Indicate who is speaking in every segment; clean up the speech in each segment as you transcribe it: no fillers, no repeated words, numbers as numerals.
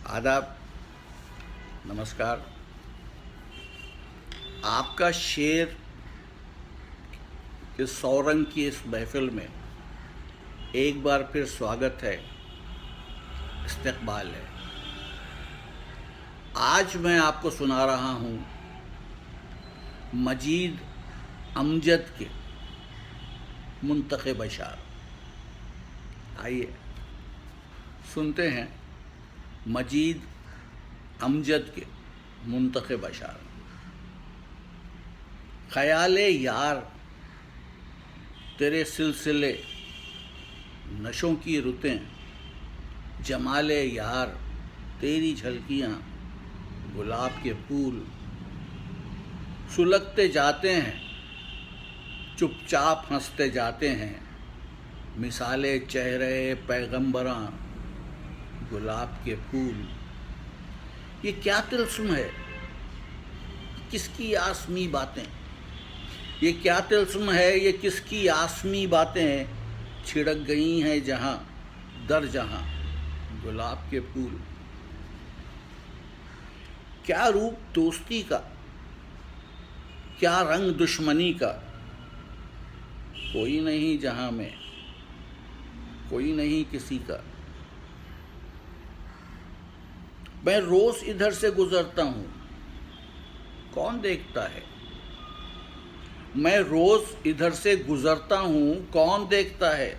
Speaker 1: आदाब, नमस्कार। आपका शेर इस सौरंग की इस महफिल में एक बार फिर स्वागत है, इस्तकबाल है। आज मैं आपको सुना रहा हूँ मजीद अमजद के मुंतखब अशार। आइए सुनते हैं मजीद अमजद के मुंतखब अशार। ख़याले यार तेरे सिलसिले नशों की रुतें, जमाले यार तेरी झलकियाँ गुलाब के फूल, सुलगते जाते हैं चुपचाप हंसते जाते हैं, मिसाले चेहरे पैगंबरां गुलाब के फूल। ये क्या तिल्स्म है, किसकी आसमी बातें, ये क्या तिल्स्म है, ये किसकी आसमी बातें, छिड़क गई हैं जहाँ दर जहाँ गुलाब के फूल। क्या रूप दोस्ती का, क्या रंग दुश्मनी का, कोई नहीं जहाँ में, कोई नहीं किसी का। मैं रोज इधर से गुजरता हूँ, कौन देखता है। मैं रोज इधर से गुजरता हूँ, कौन देखता है।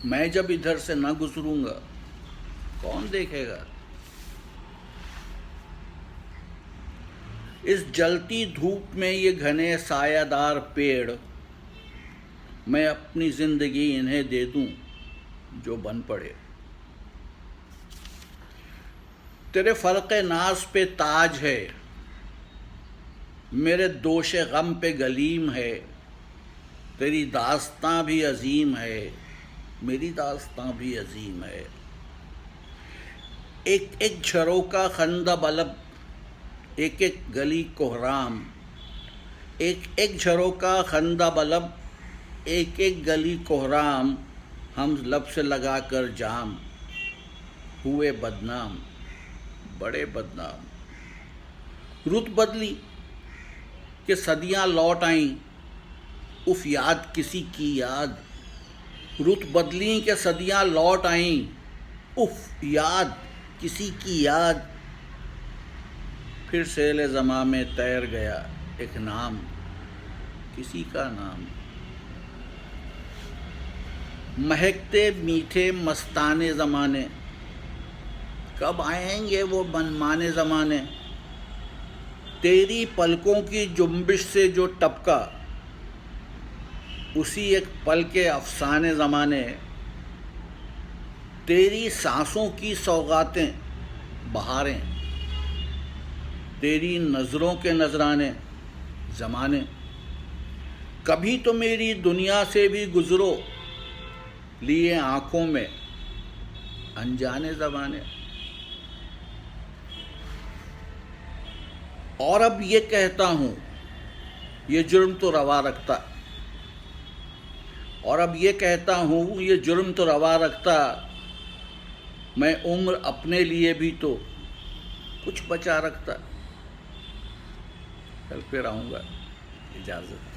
Speaker 1: मैं जब इधर से न गुजरूंगा कौन देखेगा। इस जलती धूप में ये घने सायादार पेड़, मैं अपनी जिंदगी इन्हें दे दूं जो बन पड़े। तेरे फर्क़े नाज पे ताज है, मेरे दोषे गम पे गलीम है। तेरी दास्तां भी अजीम है, मेरी दास्तां भी अजीम है। एक एक झरोका खंदा बलब, एक एक गली कोहराम, एक एक झरोका खंदा बलब, एक एक गली कोहराम। हम लब से लगा कर जाम, हुए बदनाम, बड़े बदनाम। रुत बदली कि सदियां लौट आईं, उफ याद किसी की याद। रुत बदली कि सदियां लौट आईं, उफ याद किसी की याद। फिर सेले ज़मा में तैर गया एक नाम, किसी का नाम। महकते मीठे मस्ताने ज़माने, कब आएंगे वो मनमाने ज़माने। तेरी पलकों की जुम्बिश से जो टपका, उसी एक पल के अफसाने ज़माने। तेरी सांसों की सौगातें बहारें, तेरी नज़रों के नजराने ज़माने। कभी तो मेरी दुनिया से भी गुज़रो, लिए आँखों में अनजाने ज़माने। और अब ये कहता हूँ, ये जुर्म तो रवा रखता। और अब ये कहता हूँ, ये जुर्म तो रवा रखता। मैं उम्र अपने लिए भी तो कुछ बचा रखता। कल फिर आऊँगा, इजाज़त।